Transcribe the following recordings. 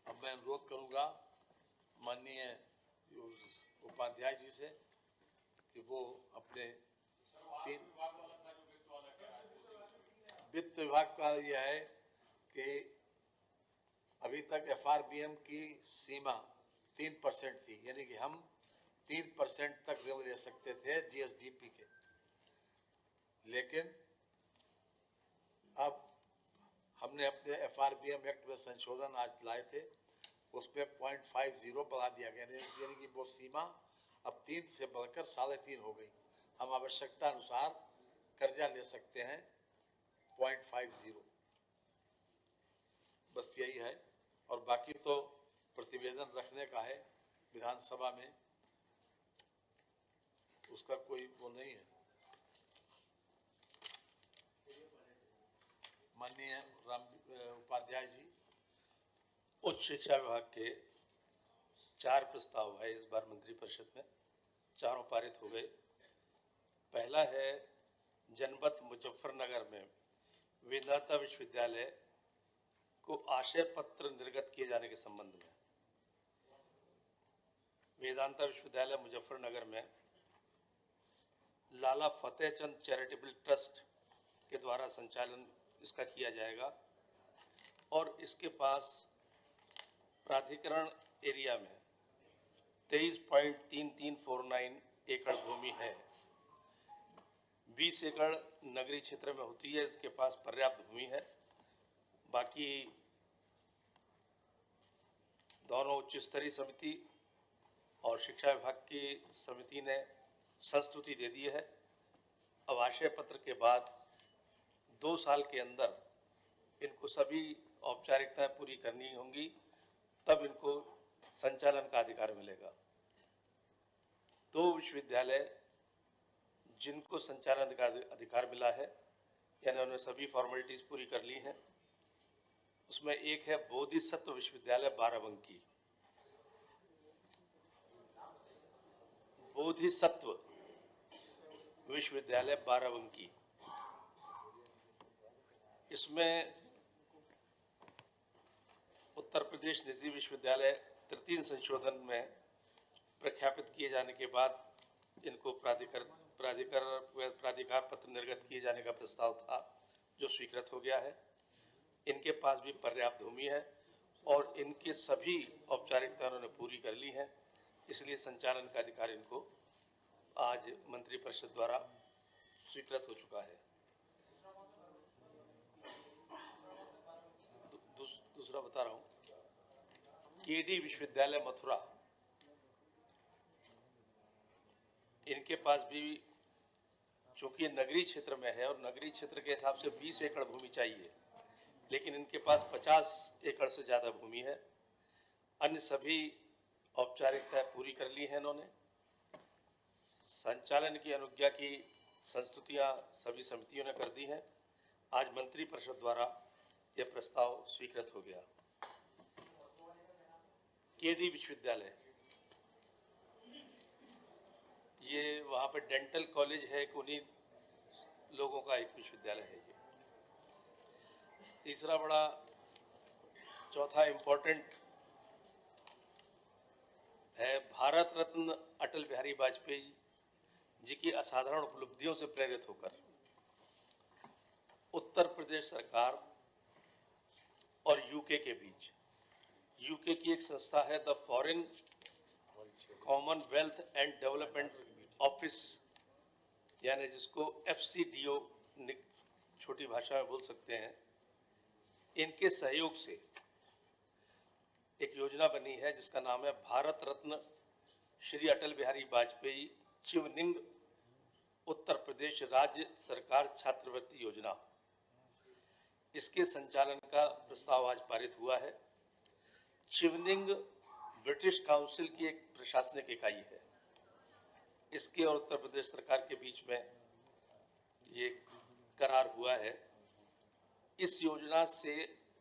अब मैं अनुरोध करूंगा माननीय उपाध्याय जी से कि वो अपने वित्त विभाग का यह है कि अभी तक FRBM की सीमा 3% थी, यानी कि हम 3% तक ऋण ले सकते थे GSDP के, लेकिन अब हमने अपने FRBM एक्ट में संशोधन आज लाए थे, उस पर 0.50 बढ़ा दिया गया, यानी कि वो सीमा अब 3 से बढ़कर 3.5 हो गई। हम आवश्यकता अनुसार कर्जा ले सकते हैं 0.50, बस यही है। और बाकी तो प्रतिवेदन रखने का है विधानसभा में, उसका कोई वो नहीं है। माननीय उपाध्याय जी। उच्च शिक्षा विभाग के 4 प्रस्ताव है इस बार मंत्रिपरिषद में, चारों पारित हो गए। पहला है जनपद मुजफ्फरनगर में वेदांता विश्वविद्यालय को आशय पत्र निर्गत किए जाने के संबंध में। वेदांता विश्वविद्यालय मुजफ्फरनगर में लाला फतेहचंद चैरिटेबल ट्रस्ट के द्वारा संचालन इसका किया जाएगा और इसके पास प्राधिकरण एरिया में 23.3349 एकड़ भूमि है। 20 एकड़ नगरीय क्षेत्र में होती है, इसके पास पर्याप्त भूमि है। बाकी दोनों उच्च स्तरीय समिति और शिक्षा विभाग की समिति ने संस्तुति दे दी है। अब आशय पत्र के बाद 2 साल के अंदर इनको सभी औपचारिकताएं पूरी करनी होंगी, तब इनको संचालन का अधिकार मिलेगा। 2 विश्वविद्यालय जिनको संचालन का अधिकार मिला है, यानी उन्होंने सभी फॉर्मेलिटीज पूरी कर ली हैं, उसमें एक है बोधिसत्व विश्वविद्यालय बाराबंकी। बोधिसत्व विश्वविद्यालय बाराबंकी, इसमें उत्तर प्रदेश निजी विश्वविद्यालय तृतीय संशोधन में प्रख्यापित किए जाने के बाद इनको प्राधिकार पत्र निर्गत किए जाने का प्रस्ताव था, जो स्वीकृत हो गया है। इनके पास भी पर्याप्त भूमि है और इनके सभी औपचारिकता उन्होंने पूरी कर ली है, इसलिए संचालन का अधिकार इनको आज मंत्रिपरिषद द्वारा स्वीकृत हो चुका है। दूसरा बता रहा हूं, KD विश्वविद्यालय मथुरा, इनके पास भी चूंकि नगरीय क्षेत्र में है और नगरीय क्षेत्र के हिसाब से 20 एकड़ भूमि चाहिए, लेकिन इनके पास 50 एकड़ से ज़्यादा भूमि है। अन्य सभी औपचारिकताएं पूरी कर ली हैं इन्होंने। संचालन की अनुज्ञा की संस्तुतियां सभी समितियों ने कर दी हैं। आज मंत्रिपरिषद द्वारा यह प्रस्ताव स्वीकृत हो गया। KD विश्वविद्यालय, ये वहाँ पर डेंटल कॉलेज है, उन्हीं लोगों का एक विश्वविद्यालय है ये। तीसरा बड़ा चौथा इम्पोर्टेंट है भारत रत्न अटल बिहारी वाजपेयी जी की असाधारण उपलब्धियों से प्रेरित होकर उत्तर प्रदेश सरकार और UK के बीच, UK की एक संस्था है the foreign Commonwealth and development office, यानी जिसको FCDO छोटी भाषा में बोल सकते हैं, इनके सहयोग से एक योजना बनी है जिसका नाम है भारत रत्न श्री अटल बिहारी वाजपेयी चिवनिंग उत्तर प्रदेश राज्य सरकार छात्रवृत्ति योजना। इसके संचालन का प्रस्ताव आज पारित हुआ है। चिवनिंग ब्रिटिश काउंसिल की एक प्रशासनिक इकाई है। इसके और उत्तर प्रदेश सरकार के बीच में ये करार हुआ है। इस योजना से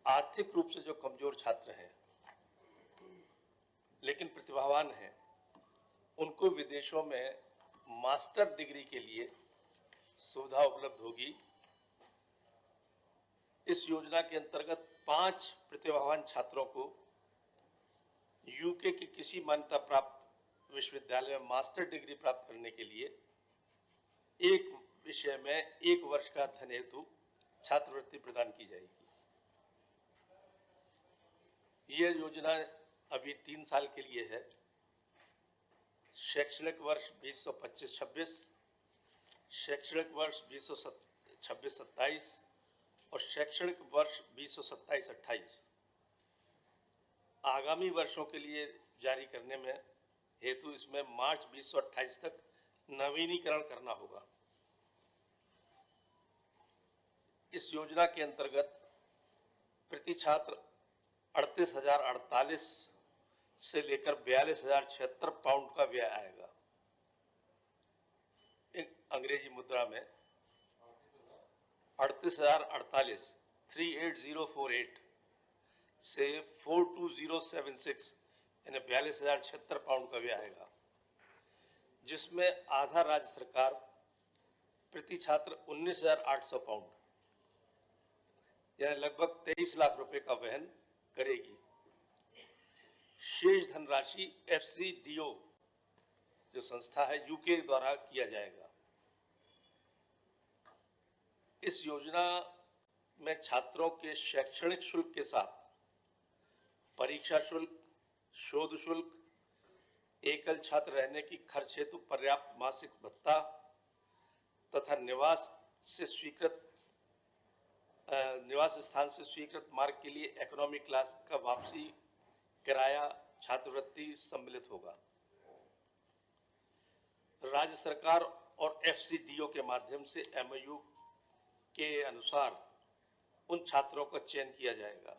आर्थिक रूप से जो कमजोर छात्र हैं लेकिन प्रतिभावान हैं, उनको विदेशों में मास्टर डिग्री के लिए सुविधा उपलब्ध होगी। इस योजना के अंतर्गत 5 प्रतिभावान छात्रों को यूके के किसी मान्यता प्राप्त विश्वविद्यालय में मास्टर डिग्री प्राप्त करने के लिए एक विषय में 1 वर्ष का अध्ययन हेतु छात्रवृत्ति प्रदान की जाएगी। यह योजना अभी 3 साल के लिए है। शैक्षणिक वर्ष 2025-26, शैक्षणिक वर्ष 2026-27 और शैक्षणिक वर्ष 2027-28 आगामी वर्षों के लिए जारी करने में हेतु इसमें मार्च 2028 तक नवीनीकरण करना होगा। इस योजना के अंतर्गत प्रति छात्र 38,048 से लेकर 42,076 पाउंड का व्यय आएगा। अंग्रेजी मुद्रा में 38,048 38048 से 42076 यानी 42,076 पाउंड का व्यय आएगा, जिसमें आधा राज्य सरकार प्रति छात्र 19,800 पाउंड यानी लगभग 23 लाख रुपए का वहन करेगी। शेष धनराशि FCDO जो संस्था है यूके द्वारा किया जाएगा। इस योजना में छात्रों के शैक्षणिक शुल्क के साथ परीक्षा शुल्क, शोध शुल्क, एकल छात्र रहने की खर्च हेतु पर्याप्त मासिक भत्ता तथा निवास स्थान से स्वीकृत मार्ग के लिए इकोनॉमी क्लास का वापसी किराया छात्रवृत्ति सम्मिलित होगा। राज्य सरकार और FCDO के माध्यम से MOU के अनुसार उन छात्रों का चयन किया जाएगा।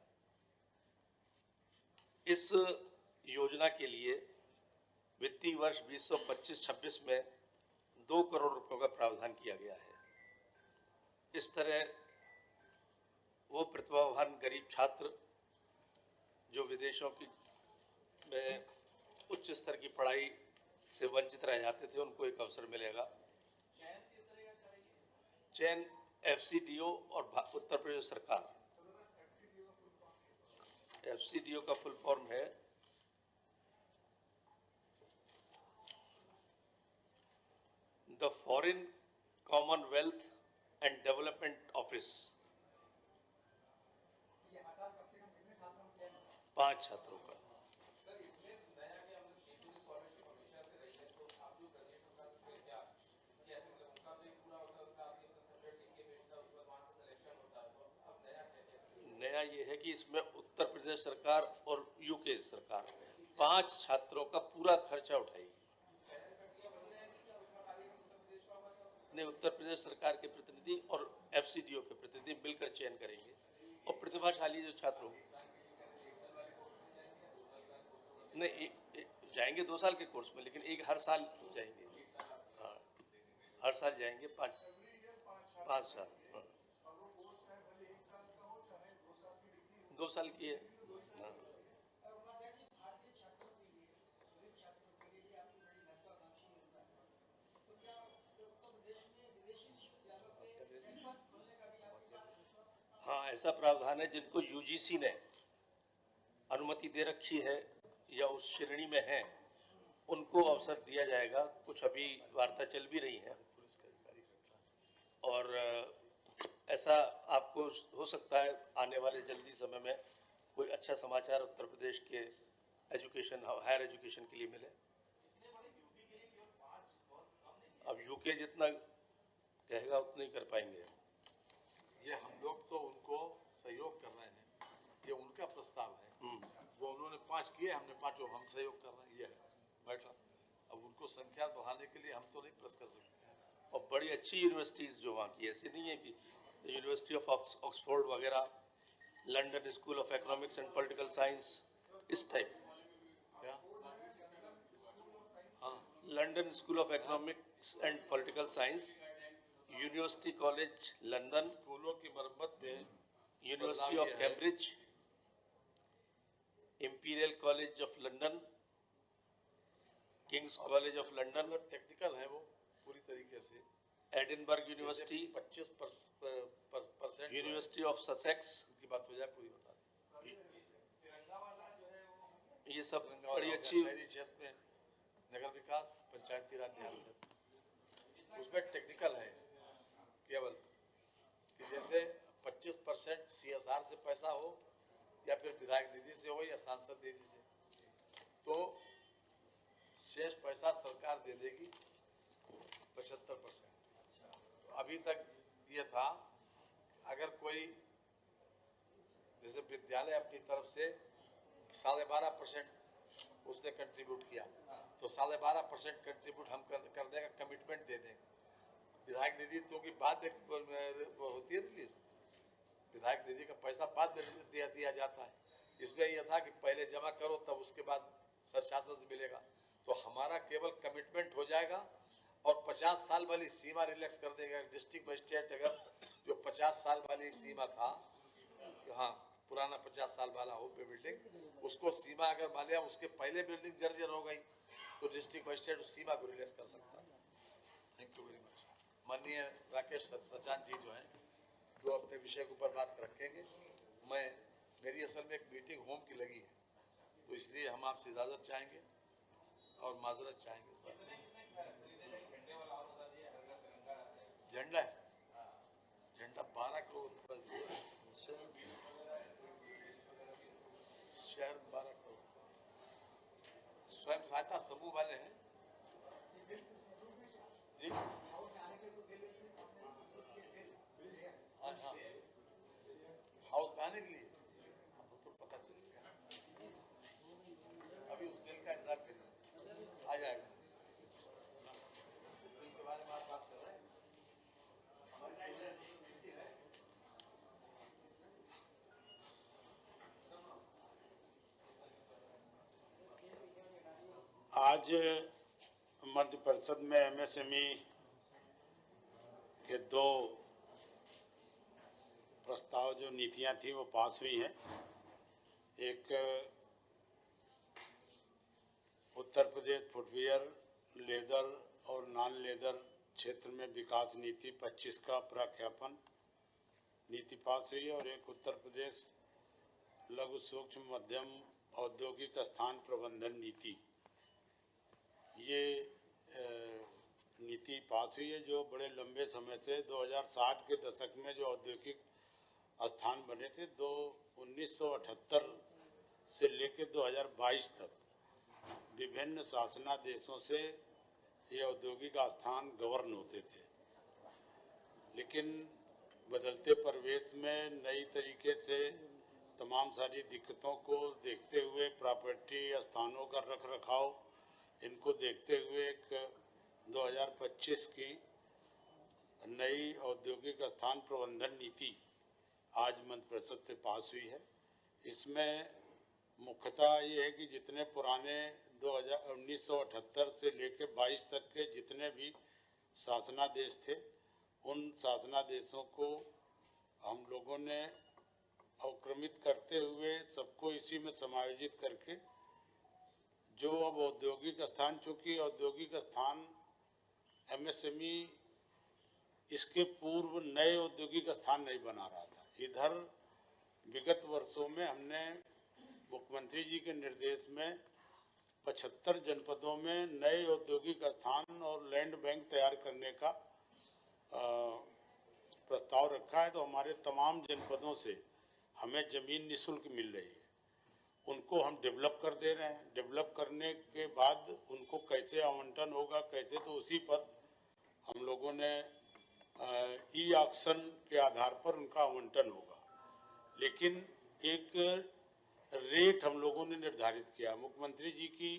इस योजना के लिए वित्तीय वर्ष 2025-26 में 2 करोड़ रुपयों का प्रावधान किया गया है। इस तरह वो प्रतिभावान गरीब छात्र जो विदेशों की में उच्च स्तर की पढ़ाई से वंचित रह जाते थे, उनको एक अवसर मिलेगा। चयन FCDO और उत्तर प्रदेश सरकार। FCDO का फुल फॉर्म है the foreign Commonwealth and development office. 5 छात्रों का। नया ये है कि इसमें उत्तर प्रदेश सरकार और यूके सरकार 5 छात्रों का पूरा खर्चा उठाएगी। नहीं, उत्तर प्रदेश सरकार के प्रतिनिधि और FCDO के प्रतिनिधि मिलकर चयन करेंगे और प्रतिभाशाली जो छात्र होंगे नहीं जाएंगे 2 साल के कोर्स में, लेकिन एक हर साल जाएंगे। हाँ, हर साल जाएंगे 5 साल। 2 साल की है। हाँ, ऐसा प्रावधान है जिनको UGC ने अनुमति दे रखी है या उस श्रेणी में है, उनको अवसर दिया जाएगा। कुछ अभी वार्ता चल भी रही है और ऐसा आपको हो सकता है आने वाले जल्दी समय में कोई अच्छा समाचार उत्तर प्रदेश के हायर एजुकेशन के लिए मिले। अब यूके जितना कहेगा उतना ही कर पाएंगे। ये हम लोग तो उनको सहयोग कर रहे हैं, ये उनका प्रस्ताव है। वो उन्होंने 5 किए, हमने 5 हम सहयोग कर रहे हैं। ये है बैठा। अब उनको संख्या बढ़ाने के लिए हम तो नहीं प्रेस कर सकते। और बड़ी अच्छी यूनिवर्सिटीज़ जो वहाँ की, ऐसी नहीं है कि यूनिवर्सिटी ऑफ ऑक्सफोर्ड वगैरह, London school of economics and political science, इस टाइप। क्या? हाँ, London school of economics and political science, university college London, स्कूलों की मरम्मत में university of Cambridge, imperial college of London, Kings college of London, technical है वो पूरी तरीके से। Edinburgh university, 25% university of Sussex की बात हो जाए पूरी बता दें। ये सब गंगावली बड़ी हो गया, अच्छी शहरी क्षेत्र में नगर विकास पंचायती राज ध्यान से उसमें टेक्निकल है केवल कि जैसे 25% CSR से पैसा हो या फिर विधायक निधि से हो या सांसद निधि से, तो शेष पैसा सरकार दे देगी 75%। तो अभी तक ये था अगर कोई जैसे विद्यालय अपनी तरफ से 12.5% उसने कंट्रीब्यूट किया तो 12.5% कंट्रीब्यूट हम करने का कमिटमेंट दे देंगे। विधायक निधि क्योंकि बाद में होती है रिलीज, विधायक निधि का पैसा बाद में दिया जाता है। इसमें यह था कि पहले जमा करो तब उसके बाद शासन से मिलेगा, तो हमारा केवल कमिटमेंट हो जाएगा और 50 साल वाली सीमा रिलैक्स कर देगा। डिस्ट्रिक्ट मजिस्ट्रेट अगर जो 50 साल वाली सीमा था, हाँ पुराना 50 साल वाला हो पे बिल्डिंग, उसको सीमा अगर मान लिया उसके पहले बिल्डिंग जर्जर हो गई तो डिस्ट्रिक्ट मजिस्ट्रेट उस सीमा को रिलैक्स कर सकता है। Thank you very much. माननीय राकेश सचान जी जो है जो अपने विषय के ऊपर बात रखेंगे, मेरी असल में एक मीटिंग होम की लगी है तो इसलिए हम आपसे इजाजत चाहेंगे और माजरत चाहेंगे। झंडा है, झंडा 12 करोड़ शहर 12 करोड़ स्वयं सहायता समूह वाले हैं जी। हाँ हाँ हाउस बनाने के लिए वो तो पता चल गया, अभी उस बिल का इंतजार करिए, आ जाएगा। बिल के बारे में आप बात कर रहे हैं, आज मंत्रि परिषद में MSME के 2 प्रस्ताव जो नीतियां थी वो पास हुई हैं। एक उत्तर प्रदेश फुटवियर, लेदर और नॉन लेदर क्षेत्र में विकास नीति 25 का प्रख्यापन नीति पास हुई है और एक उत्तर प्रदेश लघु सूक्ष्म मध्यम औद्योगिक स्थान प्रबंधन नीति, ये नीति पास हुई है जो बड़े लंबे समय से 2060 के दशक में जो औद्योगिक स्थान बने थे 1978 से लेकर 2022 तक विभिन्न शासनादेशों से ये औद्योगिक स्थान गवर्न होते थे, लेकिन बदलते परिवेश में नई तरीके से तमाम सारी दिक्कतों को देखते हुए प्रॉपर्टी स्थानों का रख रखाव इनको देखते हुए एक 2025 की नई औद्योगिक स्थान प्रबंधन नीति आज मंत्रिपरिषद से पास हुई है। इसमें मुख्यतः ये है कि जितने पुराने 1978 से लेकर 22 तक के जितने भी शासनादेश थे उन शासनादेशों को हम लोगों ने अवक्रमित करते हुए सबको इसी में समायोजित करके जो अब औद्योगिक स्थान, चूँकि औद्योगिक स्थान MSME इसके पूर्व नए औद्योगिक स्थान नहीं बना रहा था। इधर विगत वर्षों में हमने मुख्यमंत्री जी के निर्देश में 75 जनपदों में नए औद्योगिक स्थान और लैंड बैंक तैयार करने का प्रस्ताव रखा है। तो हमारे तमाम जनपदों से हमें ज़मीन निःशुल्क मिल रही है, उनको हम डेवलप कर दे रहे हैं। डेवलप करने के बाद उनको कैसे आवंटन होगा कैसे, तो उसी पर हम लोगों ने ऑक्शन के आधार पर उनका आवंटन होगा, लेकिन एक रेट हम लोगों ने निर्धारित किया। मुख्यमंत्री जी की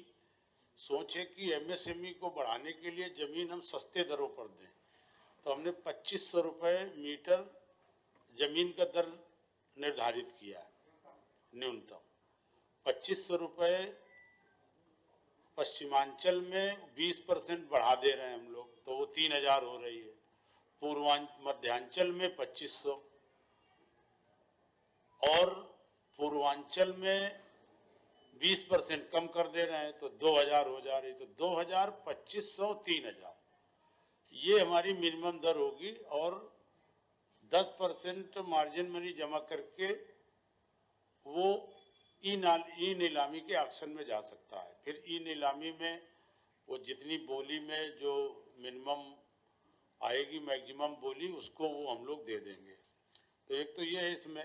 सोच है कि MSME को बढ़ाने के लिए ज़मीन हम सस्ते दरों पर दें, तो हमने 2500 रुपये मीटर ज़मीन का दर निर्धारित किया है न्यूनतम। 2500 रुपये पश्चिमांचल में 20% बढ़ा दे रहे हैं हम लोग, तो वो 3000 हो रही है। मध्यांचल में 2500 और पूर्वांचल में 20% कम कर दे रहे हैं तो 2000 हो जा रही, तो 2000, 2500, 3000 ये हमारी मिनिमम दर होगी। और 10% मार्जिन मनी जमा करके वो ई नीलामी के ऑक्शन में जा सकता है। फिर ई नीलामी में वो जितनी बोली में जो मिनिमम आएगी, मैक्सिमम बोली, उसको वो हम लोग दे देंगे। तो एक तो ये है इसमें,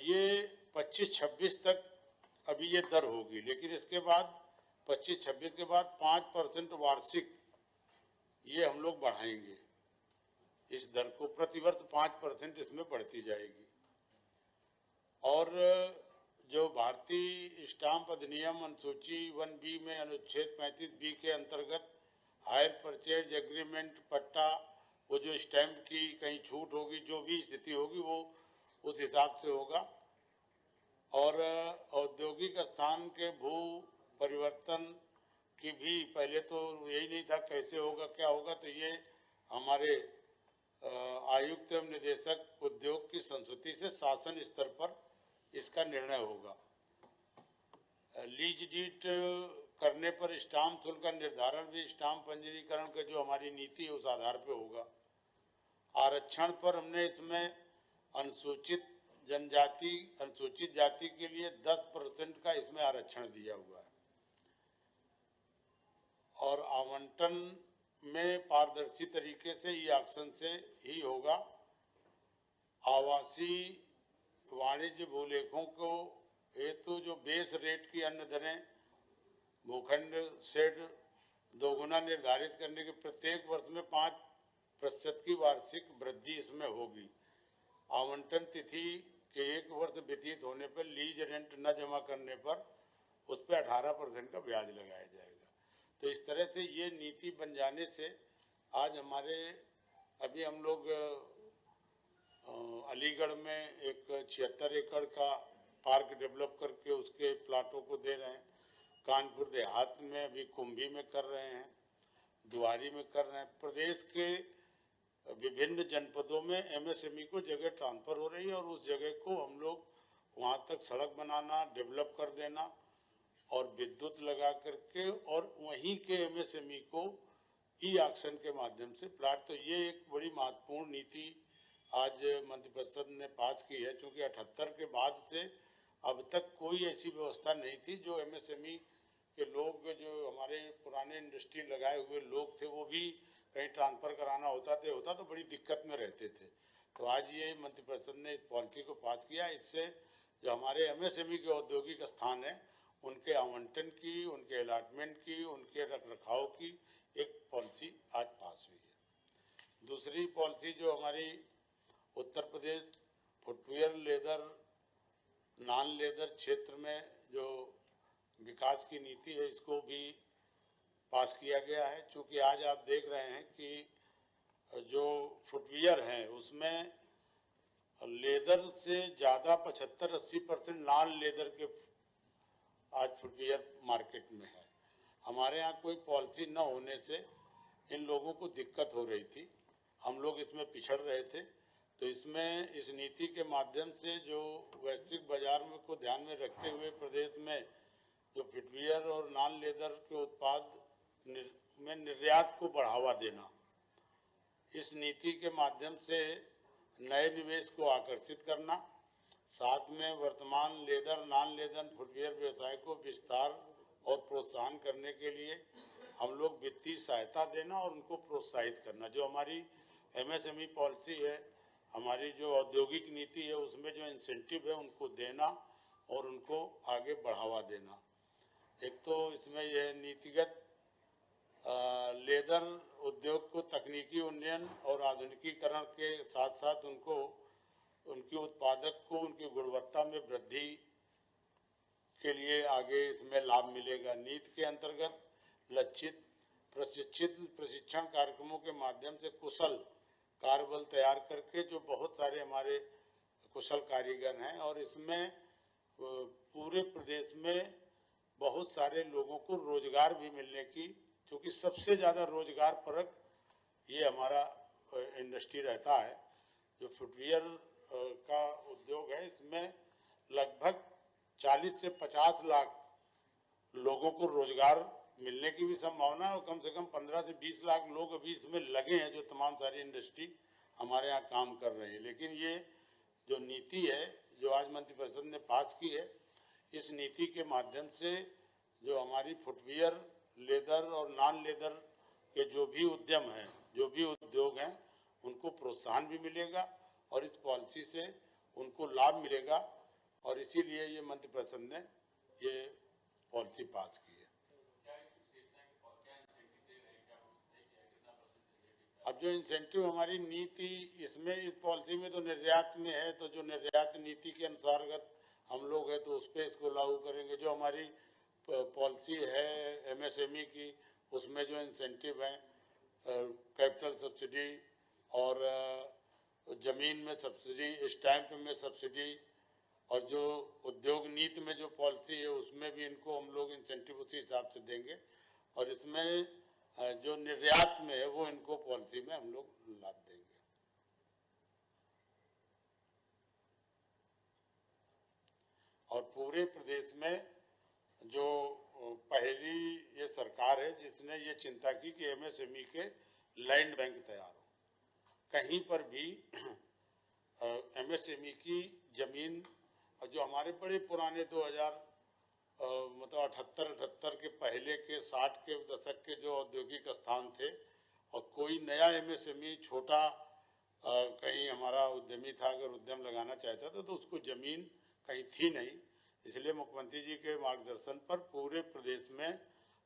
ये 25-26 तक अभी ये दर होगी, लेकिन इसके बाद 25-26 के बाद 5% वार्षिक ये हम लोग बढ़ाएंगे। इस दर को प्रतिवर्ष 5% इसमें बढ़ती जाएगी। और जो भारतीय स्टाम्प अधिनियम अनुसूची 1B में अनुच्छेद 35B के अंतर्गत हायर परचेज एग्रीमेंट पट्टा, वो जो स्टैम्प की कहीं छूट होगी, जो भी स्थिति होगी वो उस हिसाब से होगा। और औद्योगिक स्थान के भू परिवर्तन की भी पहले तो यही नहीं था कैसे होगा क्या होगा, तो ये हमारे आयुक्त एवं निदेशक उद्योग की संस्तुति से शासन स्तर पर इसका निर्णय होगा। लीज डीड करने पर स्टाम्प शुल्क का निर्धारण भी स्टाम्प पंजीकरण का जो हमारी नीति है उस आधार पे होगा। आरक्षण पर हमने इसमें अनुसूचित जनजाति, अनुसूचित जाति के लिए 10% का इसमें आरक्षण दिया हुआ है। और आवंटन में पारदर्शी तरीके से ई ऑक्शन से ही होगा। आवासीय वाणिज्य भूलेखों को हेतु जो बेस रेट की अन्य दरें भूखंड शेड दोगुना निर्धारित करने के प्रत्येक वर्ष में 5% की वार्षिक वृद्धि इसमें होगी। आवंटन तिथि के 1 वर्ष व्यतीत होने पर लीज रेंट न जमा करने पर उस पर 18% का ब्याज लगाया जाएगा। तो इस तरह से ये नीति बन जाने से आज हमारे अभी हम लोग अलीगढ़ में एक 76 एकड़ का पार्क डेवलप करके उसके प्लाटों को दे रहे हैं। कानपुर देहात में अभी कुंभी में कर रहे हैं, दुआरी में कर रहे हैं। प्रदेश के विभिन्न जनपदों में एमएसएमई को जगह ट्रांसफर हो रही है और उस जगह को हम लोग वहाँ तक सड़क बनाना, डेवलप कर देना और विद्युत लगा करके और वहीं के एमएसएमई को ई ऑक्शन के माध्यम से प्लाट। तो ये एक बड़ी महत्वपूर्ण नीति आज मंत्रिपरिषद ने पास की है, क्योंकि 78 के बाद से अब तक कोई ऐसी व्यवस्था नहीं थी। जो एमएसएमई के लोग, जो हमारे पुराने इंडस्ट्री लगाए हुए लोग थे, वो भी कहीं ट्रांसफर कराना होता तो बड़ी दिक्कत में रहते थे। तो आज ये मंत्रिपरिषद ने इस पॉलिसी को पास किया। इससे जो हमारे एमएसएमई के औद्योगिक स्थान है उनके आवंटन की, उनके अलॉटमेंट की, उनके रखरखाव की एक पॉलिसी आज पास हुई है। दूसरी पॉलिसी जो हमारी Uttar Pradesh footwear, leather, non leather क्षेत्र में जो विकास की नीति है, इसको भी पास किया गया है। क्योंकि आज आप देख रहे हैं कि जो फुटवियर हैं उसमें लेदर से ज़्यादा 75-80% नॉन लेदर के आज फुटवियर मार्केट में है। हमारे यहाँ कोई पॉलिसी न होने से इन लोगों को दिक्कत हो रही थी, हम लोग इसमें पिछड़ रहे थे। तो इसमें इस नीति के माध्यम से जो वैश्विक बाजार में को ध्यान में रखते हुए प्रदेश में जो फुटवियर और नॉन लेदर के उत्पाद में निर्यात को बढ़ावा देना, इस नीति के माध्यम से नए निवेश को आकर्षित करना, साथ में वर्तमान लेदर, नॉन लेदर फुटवियर व्यवसाय को विस्तार और प्रोत्साहन करने के लिए हम लोग वित्तीय सहायता देना और उनको प्रोत्साहित करना। जो हमारी एमएसएमई पॉलिसी है, हमारी जो औद्योगिक नीति है, उसमें जो इंसेंटिव है उनको देना और उनको आगे बढ़ावा देना। एक तो इसमें यह नीतिगत लेदर उद्योग को तकनीकी उन्नयन और आधुनिकीकरण के साथ साथ उनको, उनकी उत्पादक को, उनकी गुणवत्ता में वृद्धि के लिए आगे इसमें लाभ मिलेगा। नीति के अंतर्गत लक्षित प्रशिक्षण कार्यक्रमों के माध्यम से कुशल कार्यबल तैयार करके जो बहुत सारे हमारे कुशल कारीगर हैं, और इसमें पूरे प्रदेश में बहुत सारे लोगों को रोजगार भी मिलने की, क्योंकि सबसे ज़्यादा रोजगार परक ये हमारा इंडस्ट्री रहता है। जो फुटवियर का उद्योग है, इसमें लगभग 40 से 50 लाख लोगों को रोजगार मिलने की भी संभावना है और कम से कम 15 से 20 लाख लोग अभी इसमें लगे हैं, जो तमाम सारी इंडस्ट्री हमारे यहाँ काम कर रहे हैं। लेकिन ये जो नीति है जो आज मंत्रिपरिषद ने पास की है, इस नीति के माध्यम से जो हमारी फुटवियर, लेदर और नॉन लेदर के जो भी उद्यम हैं, जो भी उद्योग हैं, उनको प्रोत्साहन भी मिलेगा और इस पॉलिसी से उनको लाभ मिलेगा, और इसीलिए ये मंत्रिपरिषद ने ये पॉलिसी पास की है। अब जो इंसेंटिव हमारी नीति इसमें, इस पॉलिसी में तो निर्यात में है, तो जो निर्यात नीति के अनुसार अगर हम लोग हैं तो उस पर इसको लागू करेंगे। जो हमारी पॉलिसी है एमएसएमई की, उसमें जो इंसेंटिव हैं, कैपिटल सब्सिडी और ज़मीन में सब्सिडी, स्टैंप में सब्सिडी, और जो उद्योग नीति में जो पॉलिसी है उसमें भी इनको हम लोग इंसेंटिव उसी हिसाब से देंगे, और इसमें जो निर्यात में है वो इनको पॉलिसी में हम लोग लाभ देंगे। और पूरे प्रदेश में जो पहली ये सरकार है जिसने ये चिंता की कि एमएसएमई के लैंड बैंक तैयार हो, कहीं पर भी एमएसएमई की जमीन, और जो हमारे बड़े पुराने 2000 मतलब 78 के पहले के 60 के दशक के जो औद्योगिक स्थान थे, और कोई नया एमएसएमई छोटा कहीं हमारा उद्यमी था, अगर उद्यम लगाना चाहता था तो उसको जमीन कहीं थी नहीं। इसलिए मुख्यमंत्री जी के मार्गदर्शन पर पूरे प्रदेश में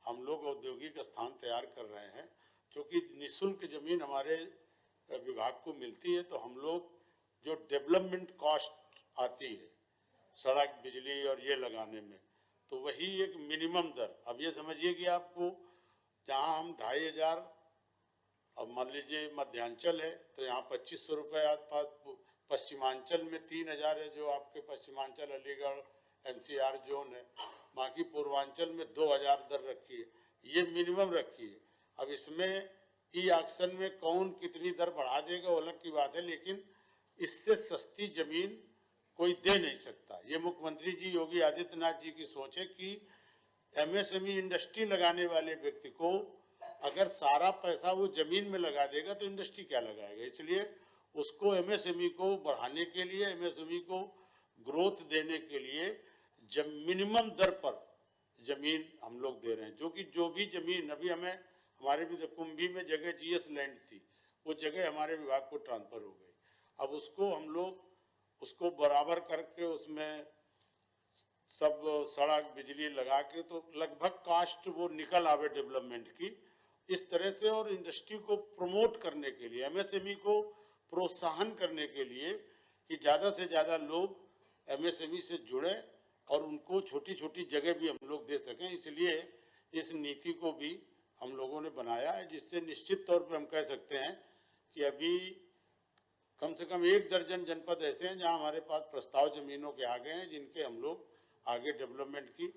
हम लोग औद्योगिक स्थान तैयार कर रहे हैं। क्योंकि निःशुल्क जमीन हमारे विभाग को मिलती है, तो हम लोग जो डेवलपमेंट कॉस्ट आती है सड़क, बिजली और ये लगाने में, तो वही एक मिनिमम दर। अब ये समझिए कि आपको जहाँ हम 2500, अब मान लीजिए मध्यांचल है तो यहाँ 2500 रुपये आसपास, पश्चिमांचल में 3000 है, जो आपके पश्चिमांचल अलीगढ़ एनसीआर जोन है, बाकी पूर्वांचल में 2000 दर रखी है, ये मिनिमम रखी है। अब इसमें ई ऑक्शन में कौन कितनी दर बढ़ा देगा वो अलग की बात है, लेकिन इससे सस्ती जमीन कोई दे नहीं सकता। ये मुख्यमंत्री जी योगी आदित्यनाथ जी की सोच है कि एमएसएमई इंडस्ट्री लगाने वाले व्यक्ति को अगर सारा पैसा वो जमीन में लगा देगा तो इंडस्ट्री क्या लगाएगा। इसलिए उसको एमएसएमई को बढ़ाने के लिए, एमएसएमई को ग्रोथ देने के लिए मिनिमम दर पर जमीन हम लोग दे रहे हैं। जो भी जमीन अभी हमें, हमारे भी कुंभी में जगह जीएस लैंड थी, वो जगह हमारे विभाग को ट्रांसफर हो गई। अब उसको हम लोग उसको बराबर करके उसमें सब सड़क, बिजली लगा के, तो लगभग कास्ट वो निकल आवे डेवलपमेंट की, इस तरह से। और इंडस्ट्री को प्रमोट करने के लिए, एमएसएमई को प्रोत्साहन करने के लिए कि ज़्यादा से ज़्यादा लोग एमएसएमई से जुड़े और उनको छोटी छोटी जगह भी हम लोग दे सकें, इसलिए इस नीति को भी हम लोगों ने बनाया है, जिससे निश्चित तौर पर हम कह सकते हैं कि अभी कम से कम 1 दर्जन जनपद ऐसे हैं जहां हमारे पास प्रस्ताव जमीनों के आ गए हैं, जिनके हम लोग आगे डेवलपमेंट की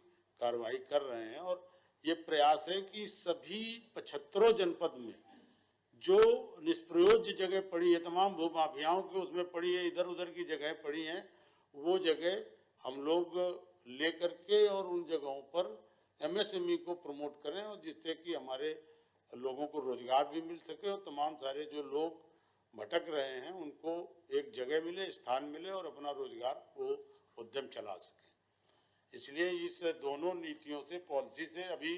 कार्रवाई कर रहे हैं। और ये प्रयास है कि सभी 75 जनपद में जो निष्प्रयोज्य जगह पड़ी है, तमाम भूमाफियाओं के उसमें पड़ी है, इधर उधर की जगह पड़ी हैं, वो जगह हम लोग ले करके और उन जगहों पर एमएसएमई को प्रमोट करें, और जिससे कि हमारे लोगों को रोजगार भी मिल सके और तमाम सारे जो लोग भटक रहे हैं उनको एक जगह मिले, स्थान मिले और अपना रोजगार वो उद्यम चला सके। इसलिए इस दोनों नीतियों से, पॉलिसी से अभी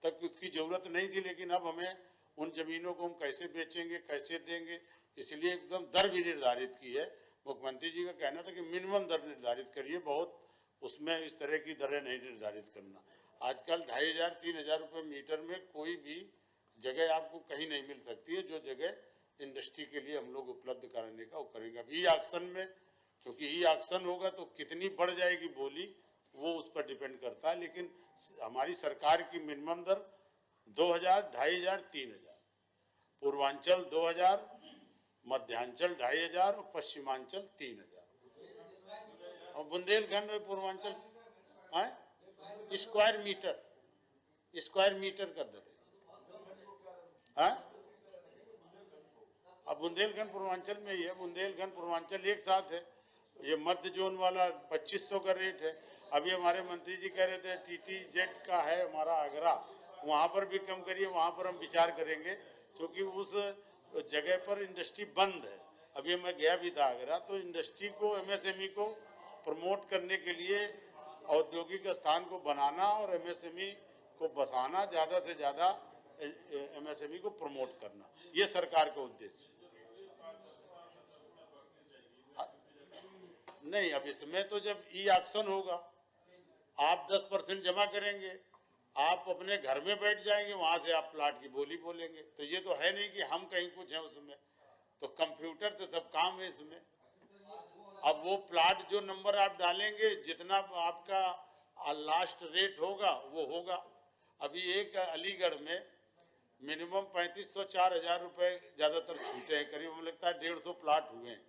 तक उसकी जरूरत नहीं थी, लेकिन अब हमें उन जमीनों को हम कैसे बेचेंगे, कैसे देंगे, इसलिए एकदम दर भी निर्धारित की है। मुख्यमंत्री जी का कहना था कि मिनिमम दर निर्धारित करिए, बहुत उसमें इस तरह की दरें नहीं निर्धारित करना। आजकल 2500-3000 रुपये मीटर में कोई भी जगह आपको कहीं नहीं मिल सकती है, जो जगह इंडस्ट्री के लिए हम लोग उपलब्ध कराने का वो करेंगे। अब ई ऑक्शन में, क्योंकि ई ऑक्शन होगा तो कितनी बढ़ जाएगी बोली, वो उस पर डिपेंड करता है, लेकिन हमारी सरकार की मिनिमम दर 2000, 2500, 3000, पूर्वांचल 2000, मध्यांचल 2500 और पश्चिमांचल 3000, और बुंदेलखंड और पूर्वांचल स्क्वायर मीटर का दर है। अब बुंदेलखंड पूर्वांचल में ही है, बुंदेलखंड पूर्वांचल एक साथ है। ये मध्य जोन वाला 2500 का रेट है। अभी हमारे मंत्री जी कह रहे थे टीटीजेड का है हमारा आगरा, वहाँ पर भी कम करिए, वहाँ पर हम विचार करेंगे, क्योंकि उस जगह पर इंडस्ट्री बंद है। अभी मैं गया भी था आगरा, तो इंडस्ट्री को, एमएसएमई को प्रमोट करने के लिए औद्योगिक स्थान को बनाना और एमएसएमई को बसाना, ज़्यादा से ज़्यादा एमएसएमई को प्रमोट करना, ये सरकार का उद्देश्य है। नहीं, अब इसमें तो जब ई ऑक्शन होगा, आप 10% जमा करेंगे, आप अपने घर में बैठ जाएंगे, वहां से आप प्लाट की बोली बोलेंगे। तो ये तो है नहीं कि हम कहीं कुछ है उसमें, तो कंप्यूटर से सब काम है इसमें। अब वो प्लाट जो नंबर आप डालेंगे, जितना आपका लास्ट रेट होगा वो होगा। अभी एक अलीगढ़ में मिनिमम 3500 4000 रुपए ज़्यादातर छूटे हैं, करीब हमें लगता है 150 प्लाट हुए हैं,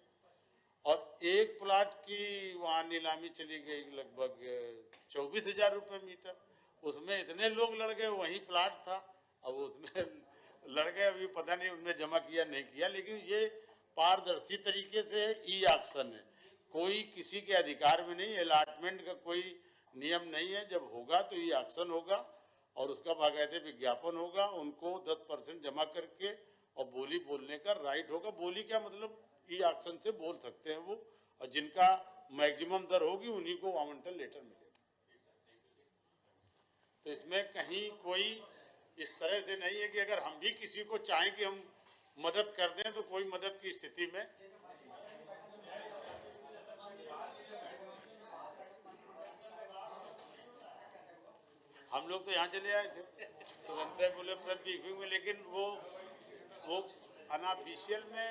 और एक प्लाट की वहाँ नीलामी चली गई लगभग 24,000 रुपये मीटर। उसमें इतने लोग लड़ गए, वहीं प्लाट था, अब उसमें लड़ गए, अभी पता नहीं उनमें जमा किया नहीं किया। लेकिन ये पारदर्शी तरीके से ई ऑक्शन है, कोई किसी के अधिकार में नहीं, अलॉटमेंट का कोई नियम नहीं है। जब होगा तो ई ऑक्शन होगा और उसका बाकायदे विज्ञापन होगा, उनको 10% जमा करके और बोली बोलने का राइट होगा। बोली क्या मतलब, ई ऑक्शन से बोल सकते हैं वो, और जिनका मैक्सिमम दर होगी उन्हीं को आवंटन लेटर मिलेगा। तो इसमें कहीं कोई इस तरह से नहीं है कि अगर हम भी किसी को चाहें कि हम मदद कर दें तो कोई मदद की स्थिति में हम लोग तो यहाँ चले आए थे, तो बनते बोले प्रेस ब्रीफिंग में, लेकिन वो अनऑफिशियल में